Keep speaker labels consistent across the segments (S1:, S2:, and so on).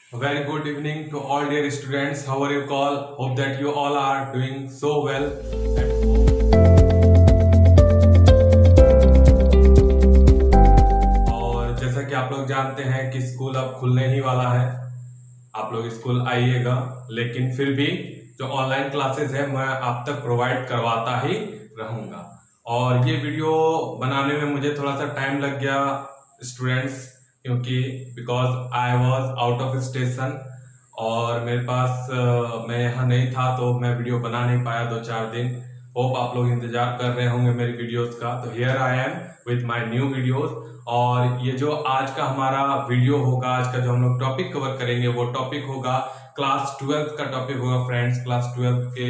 S1: A very good evening to all dear students. How are you all? Hope that you all are doing so well. और जैसा कि आप लोग जानते हैं कि स्कूल अब खुलने ही वाला है। आप लोग स्कूल आइएगा, लेकिन फिर भी जो ऑनलाइन क्लासेस है मैं आप तक प्रोवाइड करवाता ही रहूंगा। और ये वीडियो बनाने में मुझे थोड़ा सा टाइम लग गया स्टूडेंट्स, क्योंकि because I was out of station और मेरे पास मैं यहाँ नहीं था, तो मैं वीडियो बना नहीं पाया 2-4 दिन। होप आप लोग इंतजार कर रहे होंगे मेरी वीडियोस का। तो here I am with my new videos. और ये जो आज का हमारा वीडियो होगा, आज का जो हम लोग टॉपिक कवर करेंगे वो टॉपिक होगा क्लास 12 का टॉपिक होगा फ्रेंड्स। क्लास 12 के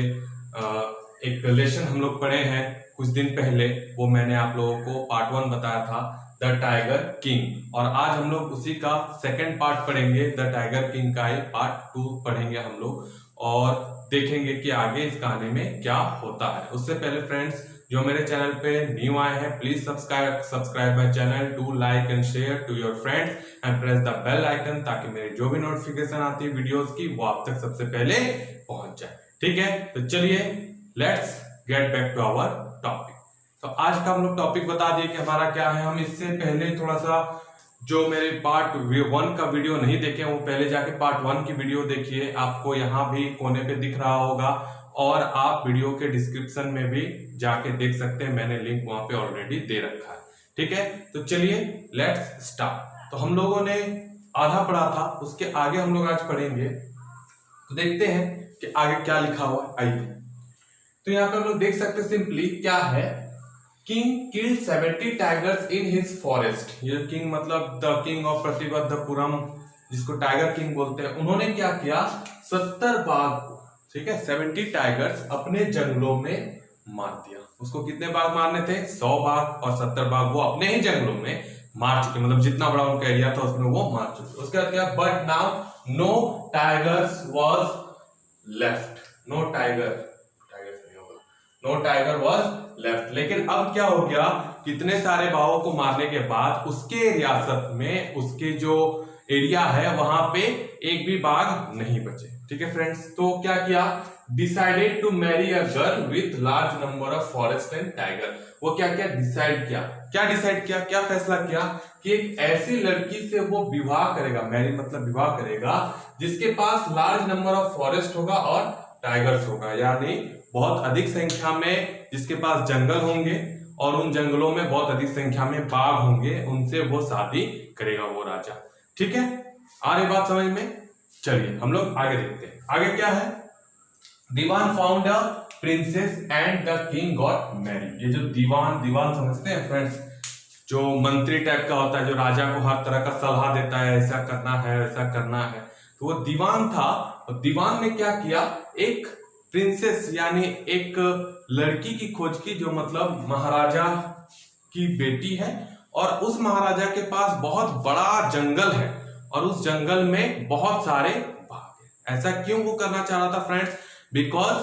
S1: एक लेसन हम लोग पढ़े हैं कुछ दिन पहले, वो मैंने आप लोगों को पार्ट 1 बताया था, द टाइगर किंग। और आज हम लोग उसी का सेकंड पार्ट पढ़ेंगे, द टाइगर किंग का ही पार्ट 2 पढ़ेंगे हम लोग, और देखेंगे कि आगे इस कहानी में क्या होता है। उससे पहले फ्रेंड्स, जो मेरे चैनल पे न्यू आए हैं, please subscribe my channel, do like and share to your friends and press the bell icon, ताकि मेरी जो भी नोटिफिकेशन आती है वीडियोस की वो आप तक सबसे पहले पहुंच जाए। ठीक है, तो चलिए let's get back to our topic. तो आज का हम लोग टॉपिक बता दिए कि हमारा क्या है। हम इससे पहले थोड़ा सा जो मेरे पार्ट 1 का वीडियो नहीं देखे, वो पहले जाके पार्ट 1 की वीडियो देखिए। आपको यहाँ भी कोने पे दिख रहा होगा, और आप वीडियो के डिस्क्रिप्शन में भी जाके देख सकते हैं, मैंने लिंक वहां पे ऑलरेडी दे रखा है। ठीक है, तो चलिए लेट्स स्टार्ट। तो हम लोगों ने आधा पढ़ा था, उसके आगे हम लोग आज पढ़ेंगे। तो देखते हैं कि आगे क्या लिखा हुआ। आइए, तो यहाँ पे हम लोग देख सकते हैं सिंपली क्या है, king killed 70 tigers in his forest. ये किंग मतलब द किंग ऑफ प्रतिबद्धपुरम, जिसको टाइगर किंग बोलते हैं। उन्होंने क्या किया, 70 बाघ को, ठीक है, 70 टाइगर्स अपने जंगलों में मार दिया। उसको कितने बाघ मारने थे, 100 बाघ, और 70 बाघ वो अपने ही जंगलों में मार चुके, मतलब जितना बड़ा उनका एरिया था उसमें वो मार चुके। उसके बाद क्या, but now no tigers was left. No tiger was left. लेकिन अब क्या हो गया, कितने सारे बाघों को मारने के बाद उसके रियासत में, उसके जो एरिया है वहां पे एक भी बाघ नहीं बचे। ठीक है फ्रेंड्स, तो क्या किया, decided to marry a girl with large number of forest and tiger. वो क्या क्या डिसाइड किया, क्या फैसला किया कि एक ऐसी लड़की से वो विवाह करेगा, मैरी मतलब विवाह करेगा, जिसके पास लार्ज नंबर ऑफ फॉरेस्ट होगा और टाइगर्स होगा, यानी बहुत अधिक संख्या में जिसके पास जंगल होंगे, और उन जंगलों में बहुत अधिक संख्या में बाघ होंगे, उनसे वो शादी करेगा वो राजा। ठीक है, आ रही बात समझ में। चलिए हम लोग आगे देखते हैं। आगे क्या है, दीवान found a princess and the king got married. ये जो दीवान समझते हैं फ्रेंड्स, जो मंत्री टाइप का होता है, जो राजा को हर तरह का सलाह देता है, ऐसा करना है वैसा करना है, तो वो दीवान था। और दीवान ने क्या किया, एक प्रिंसेस यानी एक लड़की की खोज की, जो मतलब महाराजा की बेटी है, और उस महाराजा के पास बहुत बड़ा जंगल है, और उस जंगल में बहुत सारे बाघ हैं। ऐसा क्यों वो करना चाह रहा था friends, because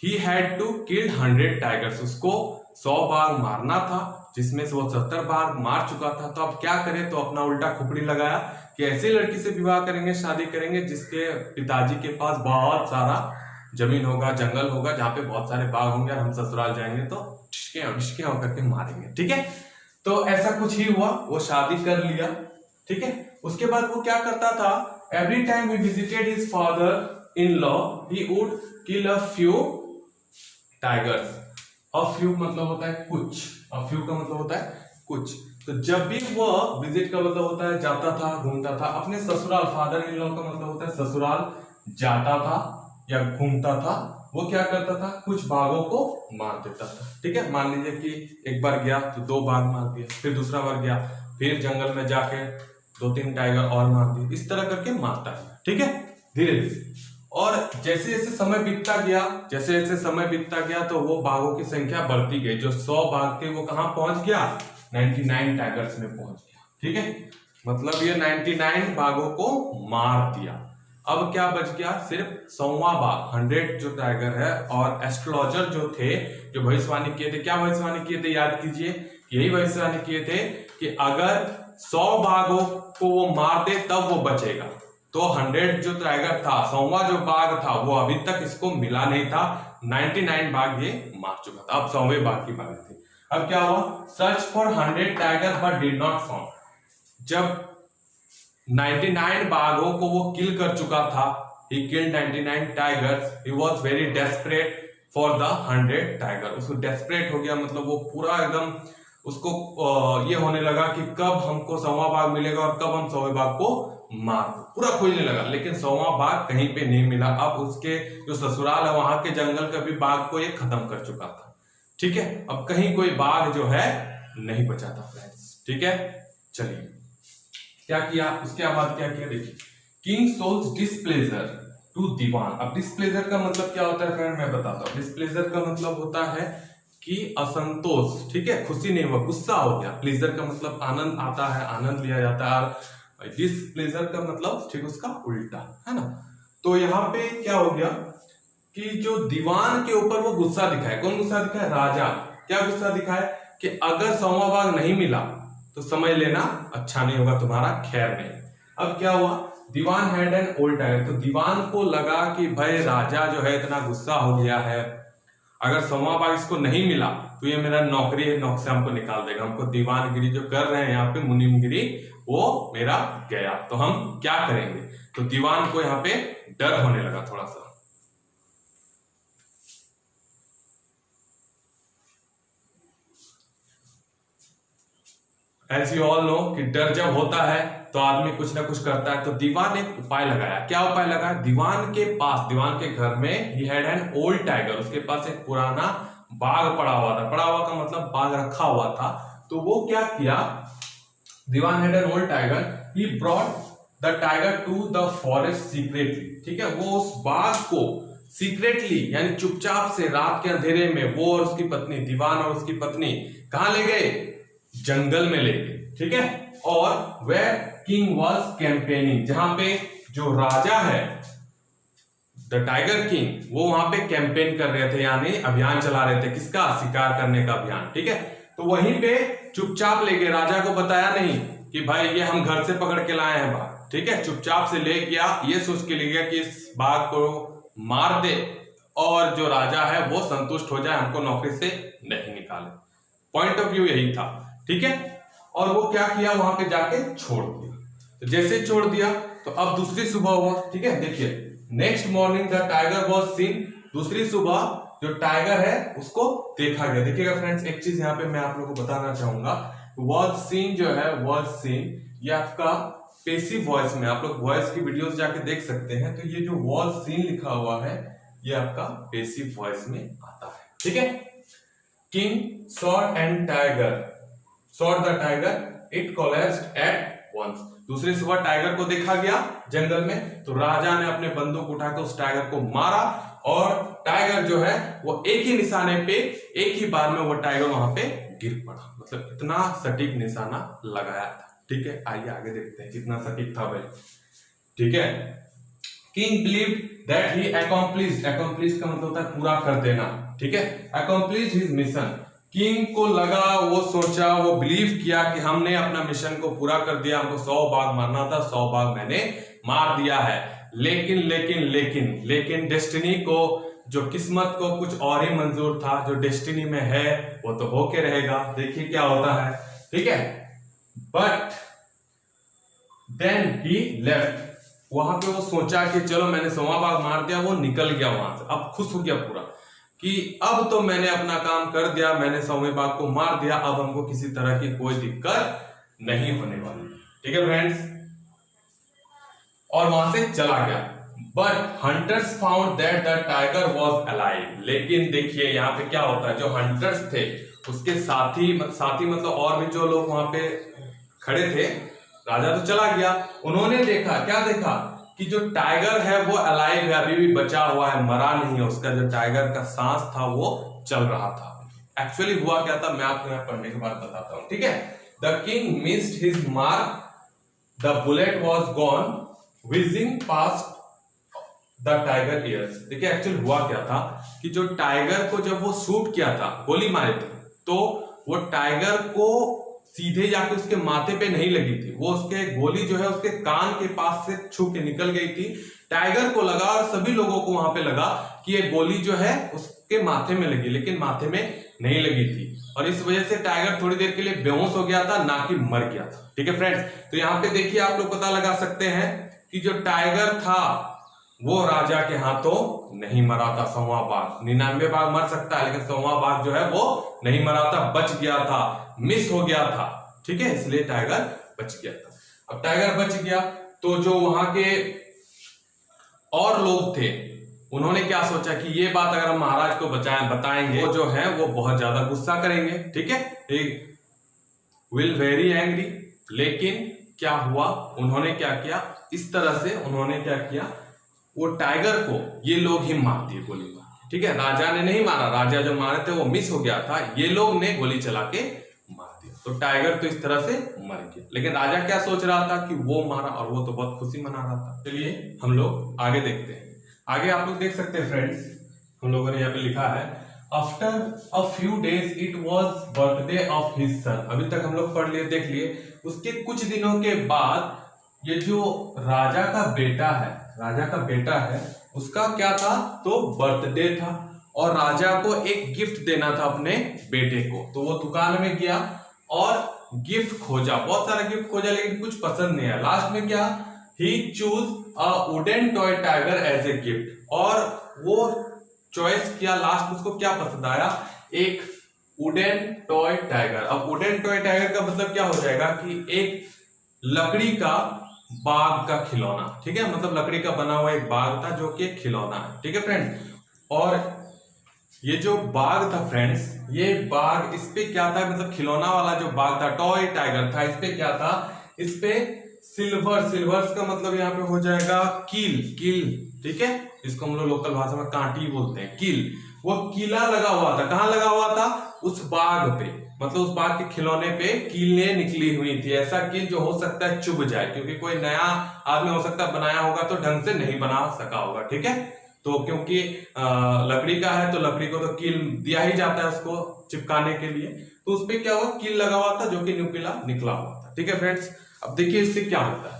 S1: he had to kill 100 tigers. उसको 100 बाघ मारना था, जिसमें से वो 70 बाघ मार चुका था। तो अब क्या करे, तो अपना उल्टा खुपड़ी लगाया कि ऐसी लड़की से विवाह करेंगे, शादी करेंगे, जिसके पिताजी के पास बहुत सारा जमीन होगा, जंगल होगा, जहां पे बहुत सारे बाघ होंगे, और हम ससुराल जाएंगे तो टिशके होकर के मारेंगे। ठीक है, तो ऐसा कुछ ही हुआ, वो शादी कर लिया। ठीक है, उसके बाद वो क्या करता था, every time he visited his father in law he would kill a few tigers. A few मतलब होता है कुछ, अ फ्यू का मतलब होता है कुछ। तो जब भी वो विजिट का मतलब होता है जाता था, घूमता था अपने ससुराल, फादर इन लॉ का मतलब होता है ससुराल, जाता था या घूमता था, वो क्या करता था, कुछ बाघों को मार देता था। ठीक है, मान लीजिए कि एक बार गया तो 2 बाघ मार दिया, फिर दूसरा बार गया, फिर जंगल में जाके 2-3 टाइगर और मार दिए, इस तरह करके मारता है। ठीक है, धीरे धीरे। और जैसे जैसे समय बीतता गया तो वो बाघों की संख्या बढ़ती गई। जो 100 बाघ थे वो कहां पहुंच गया, 99 टाइगर्स में पहुंच गया। ठीक है, मतलब ये 99 बाघों को मार दिया। अब क्या बच गया, सिर्फ 100वां बाघ, 100 जो टाइगर है। और एस्ट्रोलॉजर जो थे, जो भविष्यवाणी किए थे, क्या भविष्यवाणी किए थे, याद कीजिए, यही भविष्यवाणी किए थे कि अगर 100 बाघों को वो मार दे तब वो बचेगा। तो 100 जो टाइगर था, 100वां जो बाघ था, वो अभी तक इसको मिला नहीं था। 99 बाघ ये मार चुका था, अब 100वें बाघ की बात थी। अब क्या हुआ, search for 100 tiger but did not found. जब 99 बाघों को वो किल कर चुका था, he killed 99 tigers, he was very desperate for the 100 tiger. उसको डेस्परेट हो गया, मतलब वो पूरा एकदम उसको ये होने लगा कि कब हमको 100वां बाघ मिलेगा और कब हम 100वें बाघ को मार दो, पूरा खोजने लगा। लेकिन 100वां बाघ कहीं पे नहीं मिला। अब उसके जो ससुराल है वहां के जंगल का भी बाघ को ये खत्म कर चुका था। ठीक है, अब कहीं कोई बाघ जो है नहीं बचा था फ्रेंड्स। ठीक है, चलिए क्या किया, उसके बाद क्या किया देखिए, किंग शोज डिस्प्लेजर टू दीवान। अब डिस्प्लेजर का मतलब क्या होता है फ्रेंड, मैं बताता हूँ। डिस्प्लेजर का मतलब होता है कि असंतोष, ठीक है, खुशी नहीं हुआ, गुस्सा हो गया। प्लेजर का मतलब आनंद आता है, आनंद लिया जाता है। और डिस्प्लेजर का मतलब ठीक उसका उल्टा है ना। तो यहाँ पे क्या हो गया कि जो दीवान के ऊपर वो गुस्सा दिखाए। कौन गुस्सा दिखाए, राजा। क्या गुस्सा दिखाए कि अगर 100वां बाघ नहीं मिला तो समझ लेना अच्छा नहीं होगा, तुम्हारा खैर नहीं। अब क्या हुआ, दीवान हैड एन ओल्ड टाइगर। तो दीवान को लगा कि भाई राजा जो है इतना गुस्सा हो गया है, अगर 100वां बाघ इसको नहीं मिला तो ये मेरा नौकरी है, नौकरी से हमको निकाल देगा। हमको दीवानगिरी जो कर रहे हैं यहाँ पे, मुनीमगिरी, वो मेरा गया। तो हम क्या करेंगे। तो दीवान को यहाँ पे डर होने लगा थोड़ा सा। एज यू ऑल नो कि डर जब होता है तो आदमी कुछ ना कुछ करता है। तो दीवान एक उपाय लगाया। क्या उपाय लगाया, दीवान के पास, दीवान के घर में he had an old tiger, उसके पास एक पुराना बाघ पड़ा हुआ था। पड़ा हुआ का मतलब बाघ रखा हुआ था। तो वो क्या किया, दीवान had an old tiger, he brought the tiger to the forest secretly. ठीक है, वो उस बाघ को सीक्रेटली यानी चुपचाप से रात के अंधेरे में वो और उसकी पत्नी, दीवान और उसकी पत्नी कहां ले गए, जंगल में ले गए। ठीक है, और वेयर किंग वॉज कैंपेनिंग, जहां पे जो राजा है द टाइगर किंग, वो वहां पे कैंपेन कर रहे थे, यानी अभियान चला रहे थे। किसका, शिकार करने का अभियान। ठीक है, तो वहीं पे चुपचाप ले गए, राजा को बताया नहीं कि भाई ये हम घर से पकड़ के लाए हैं बाघ। ठीक है, चुपचाप से ले गया, ये सोच के ले गया कि इस बाघ को मार दे और जो राजा है वो संतुष्ट हो जाए, हमको नौकरी से नहीं निकाले। पॉइंट ऑफ व्यू यही था। ठीक है, और वो क्या किया, वहां पे जाके छोड़ दिया। तो जैसे छोड़ दिया तो अब दूसरी सुबह हुआ। ठीक है, देखिए, next morning the tiger was seen. दूसरी सुबह जो टाइगर है उसको देखा गया। देखिएगा फ्रेंड्स, एक चीज यहाँ पे मैं आप लोगों को बताना चाहूंगा, वॉज सीन जो है, वॉज सीन, ये आपका पेसिव वॉइस में, आप लोग वॉइस की वीडियोस जाके देख सकते हैं। तो ये जो वॉज सीन लिखा हुआ है ये आपका पेसिव वॉइस में आता है। ठीक है, king saw and tiger, saw the tiger, it collapsed at once. दूसरी सुबह टाइगर को देखा गया जंगल में, तो राजा ने अपने बंदूक उठाकर उस टाइगर को मारा और टाइगर जो है वो एक ही निशाने पे, एक ही बार में वो टाइगर वहां पे गिर पड़ा। मतलब इतना सटीक निशाना लगाया था। ठीक है, आइए आगे देखते हैं कितना सटीक था भाई। ठीक है, king believed that he accomplished, accomplished का मतलब होता है पूरा कर देना। ठीक है, अकॉम्प्लिश्ड हिज मिशन। किंग को लगा, वो सोचा, वो बिलीव किया कि हमने अपना मिशन को पूरा कर दिया, हमको 100 बाघ मारना था, 100 बाघ मैंने मार दिया है। लेकिन लेकिन लेकिन लेकिन डेस्टिनी को, जो किस्मत को कुछ और ही मंजूर था। जो डेस्टिनी में है वो तो होके रहेगा, देखिए क्या होता है। ठीक है, बट देन ही लेफ्ट। वहां पे वो सोचा कि चलो मैंने 100वां बाघ मार दिया, वो निकल गया वहां से। अब खुश हो गया पूरा कि अब तो मैंने अपना काम कर दिया, मैंने 100वें बाघ को मार दिया, अब हमको किसी तरह की कोई दिक्कत नहीं होने वाली। ठीक है फ्रेंड्स, और वहां से चला गया। But hunters found that the tiger was alive. लेकिन देखिए यहाँ पे क्या होता है, जो हंटर्स थे उसके साथी मतलब और भी जो लोग वहां पे खड़े थे, राजा तो चला गया, उन्होंने देखा, क्या देखा कि जो टाइगर है वो अलाइव है, अभी भी बचा हुआ है, मरा नहीं है। उसका जो टाइगर का सांस था वो चल रहा था। एक्चुअली हुआ क्या था मैं आपको यहाँ पढ़ने के बाद बताता हूँ। ठीक है, the king missed his mark, the bullet was gone whizzing past the tiger years. देखिए एक्चुअली हुआ क्या था कि जो टाइगर को जब वो शूट किया था, गोली मारे थे, तो वो टाइगर को सीधे जाके उसके माथे पे नहीं लगी थी, वो उसके गोली जो है उसके कान के पास से छू के निकल गई थी। टाइगर को लगा और सभी लोगों को वहां पे लगा कि ये गोली जो है उसके माथे में लगी, लेकिन माथे में नहीं लगी थी और इस वजह से टाइगर थोड़ी देर के लिए बेहोश हो गया था, ना कि मर गया था। ठीक है फ्रेंड्स, तो यहाँ पे देखिए आप लोग पता लगा सकते हैं कि जो टाइगर था वो राजा के हाथों नहीं मरा था। 100वां बाघ, 99 बाघ मर सकता है लेकिन 100वां बाघ जो है वो नहीं मरा था, बच गया था, मिस हो गया था। ठीक है, इसलिए टाइगर बच गया था। अब टाइगर बच गया तो जो वहां के और लोग थे उन्होंने क्या सोचा कि ये बात अगर हम महाराज को बताएंगे वो जो है वो बहुत ज्यादा गुस्सा करेंगे। ठीक है, विल वेरी एंग्री। लेकिन क्या हुआ, उन्होंने क्या किया, इस तरह से उन्होंने क्या किया, वो टाइगर को ये लोग ही मार दिए गोली मार। ठीक है, राजा ने नहीं मारा, राजा जो मारे थे वो मिस हो गया था, ये लोग ने गोली चला के मार दिया। तो टाइगर तो इस तरह से मर गया, लेकिन राजा क्या सोच रहा था कि वो मारा और वो तो बहुत खुशी मना रहा था। चलिए हम लोग आगे देखते हैं। आगे आप लोग देख सकते हैं फ्रेंड्स, हम लोगों ने यहाँ पे लिखा है after a few days it was birthday of his son. अभी तक हम लोग पढ़ लिए, देख लिए। उसके कुछ दिनों के बाद ये जो राजा का बेटा है उसका क्या था, तो बर्थडे था और राजा को एक गिफ्ट देना था अपने बेटे को। तो वो दुकान में गया और गिफ्ट खोजा, बहुत सारा गिफ्ट खोजा लेकिन कुछ पसंद नहीं आया। लास्ट में क्या, he choose a wooden toy tiger as a gift, और वो चॉइस किया, लास्ट उसको क्या पसंद आया, एक वुडन टॉय टाइगर। अब वुडन टॉय टाइगर का मतलब क्या हो जाएगा कि एक लकड़ी का बाघ का खिलौना। ठीक है, मतलब लकड़ी का बना हुआ एक बाघ था जो कि एक खिलौना है। ठीक है फ्रेंड्स, और ये जो बाघ था फ्रेंड्स, ये बाघ, इस पे क्या था, मतलब खिलौना वाला जो बाघ था, टॉय टाइगर था, इस पे क्या था, इस पे सिल्वर्स का मतलब यहाँ पे हो जाएगा कील। ठीक है, इसको हम लोग लोकल भाषा में कांटी बोलते हैं, कील। वो कीला लगा हुआ था, कहाँ लगा हुआ था, उस बाघ पे, मतलब उस बाघ के खिलौने पे कीलें निकली हुई थी। ऐसा कील जो हो सकता है चुभ जाए, क्योंकि कोई नया आदमी हो सकता है बनाया होगा तो ढंग से नहीं बना सका होगा। ठीक है, तो क्योंकि लकड़ी का है तो लकड़ी को तो कील दिया ही जाता है उसको चिपकाने के लिए, तो उस पे क्या हुआ, कील लगा हुआ था जो कि न्यूकीला निकला हुआ था। ठीक है फ्रेंड्स, अब देखिए इससे क्या होता है।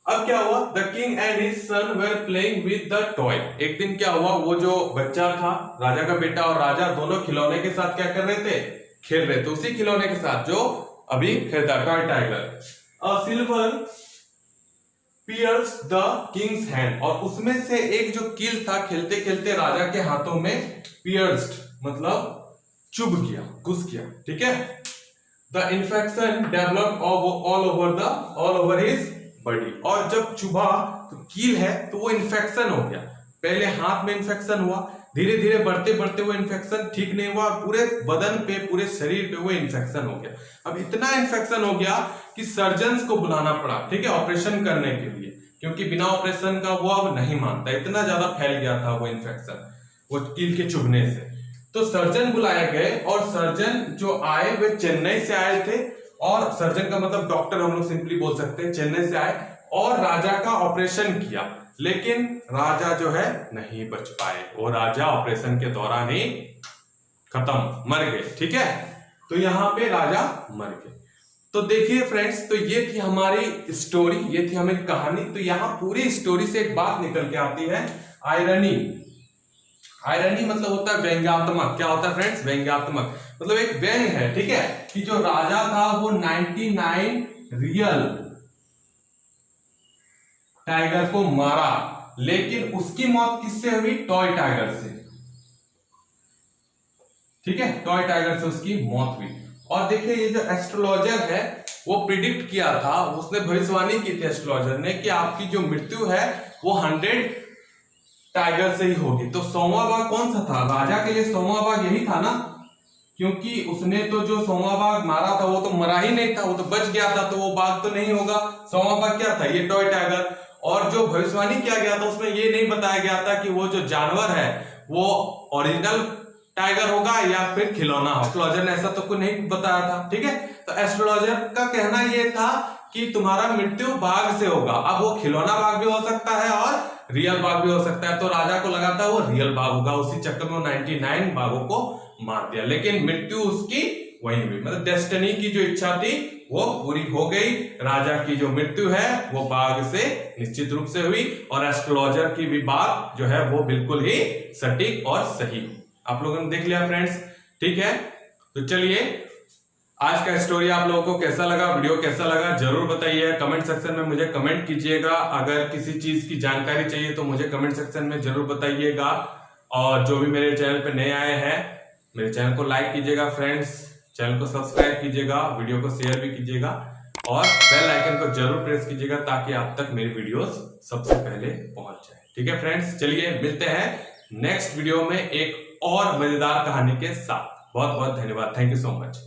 S1: अब क्या हुआ, the king and his son were playing with the toy. एक दिन क्या हुआ, वो जो बच्चा था, राजा का बेटा और राजा दोनों खिलौने के साथ क्या कर रहे थे, खेल रहे थे, उसी खिलौने के साथ जो अभी खेलता, toy tiger. A silver pierce the king's hand, और उसमें से एक जो कील था खेलते खेलते राजा के हाथों में पियर्स्ड, मतलब चुभ गया, घुस गया। ठीक है, the infection developed all over his body, और जब चुभा तो कील है तो वो इन्फेक्शन हो गया। पहले हाथ में इन्फेक्शन हुआ, धीरे धीरे बढ़ते बढ़ते वो इन्फेक्शन ठीक नहीं हुआ, पूरे बदन पे, पूरे शरीर पे वो इन्फेक्शन हो गया। अब इतना इन्फेक्शन हो गया कि सर्जन्स को बुलाना पड़ा, ठीक है, ऑपरेशन करने के लिए, क्योंकि बिना ऑपरेशन का वो अब नहीं मानता, इतना ज्यादा फैल गया था वो इन्फेक्शन, वो कील के चुभने से। तो सर्जन बुलाए गए, और सर्जन जो आए वे चेन्नई से आए थे, और सर्जन का मतलब डॉक्टर हम लोग सिंपली बोल सकते हैं, चेन्नई से आए और राजा का ऑपरेशन किया, लेकिन राजा जो है नहीं बच पाए, वो राजा ऑपरेशन के दौरान ही खत्म, मर गए। ठीक है, तो यहां पे राजा मर गए। तो देखिए फ्रेंड्स, तो ये थी हमारी स्टोरी, ये थी हमारी कहानी। तो यहां पूरी स्टोरी से एक बात निकल के आती है, आयरनी। आयरनी मतलब होता है व्यंग्यात्मक। क्या होता है फ्रेंड्स, व्यंग्यात्मक, मतलब एक व्यंग है। ठीक है, कि जो राजा था वो 99 रियल टाइगर को मारा, लेकिन उसकी मौत किससे हुई, टॉय टाइगर से। ठीक है, टॉय टाइगर से उसकी मौत हुई। और देखिए ये जो एस्ट्रोलॉजर है वो प्रिडिक्ट किया था, उसने भविष्यवाणी की थी एस्ट्रोलॉजर ने कि आपकी जो मृत्यु है वो 100 टाइगर से ही होगी। तो 100वां बाघ कौन सा था, राजा के लिए 100वां बाघ यही था ना, क्योंकि उसने तो जो 100वां बाघ मारा था वो तो मरा ही नहीं था, वो तो बच गया था, तो वो बाघ तो नहीं होगा। 100वां बाघ क्या था, ये टॉय टाइगर। और जो भविष्यवाणी किया गया था उसमें ये नहीं बताया गया था कि वो जो जानवर है वो ओरिजिनल टाइगर होगा या फिर खिलौना हो। एस्ट्रोलॉजर ने ऐसा तो कुछ नहीं बताया था। ठीक है, तो एस्ट्रोलॉजर का कहना ये था कि तुम्हारा मृत्यु बाघ से होगा। अब वो खिलौना बाघ भी हो सकता है और रियल बाघ भी हो सकता है, तो राजा को लगा था वो रियल बाघ होगा, उसी चक्कर में 99 बाघों को मार दिया, लेकिन मृत्यु उसकी वही हुई, मतलब डेस्टिनी की जो इच्छा थी वो पूरी हो गई। राजा की जो मृत्यु है वो बाघ से निश्चित रूप से हुई, और एस्ट्रोलॉजर की भी बात जो है वो बिल्कुल ही सटीक और सही। आप लोगों ने देख लिया फ्रेंड्स, ठीक है। तो चलिए, आज का स्टोरी आप लोगों को कैसा लगा, वीडियो कैसा लगा जरूर बताइए, कमेंट सेक्शन में मुझे कमेंट कीजिएगा। अगर किसी चीज की जानकारी चाहिए तो मुझे कमेंट सेक्शन में जरूर बताइएगा। और जो भी मेरे चैनल पे नए आए हैं, मेरे चैनल को लाइक कीजिएगा फ्रेंड्स, चैनल को सब्सक्राइब कीजिएगा, वीडियो को शेयर भी कीजिएगा, और बेल आइकन को जरूर प्रेस कीजिएगा ताकि आप तक मेरी वीडियोस सबसे पहले पहुंच जाए। ठीक है फ्रेंड्स, चलिए मिलते हैं नेक्स्ट वीडियो में एक और मजेदार कहानी के साथ। बहुत बहुत धन्यवाद, थैंक यू सो मच।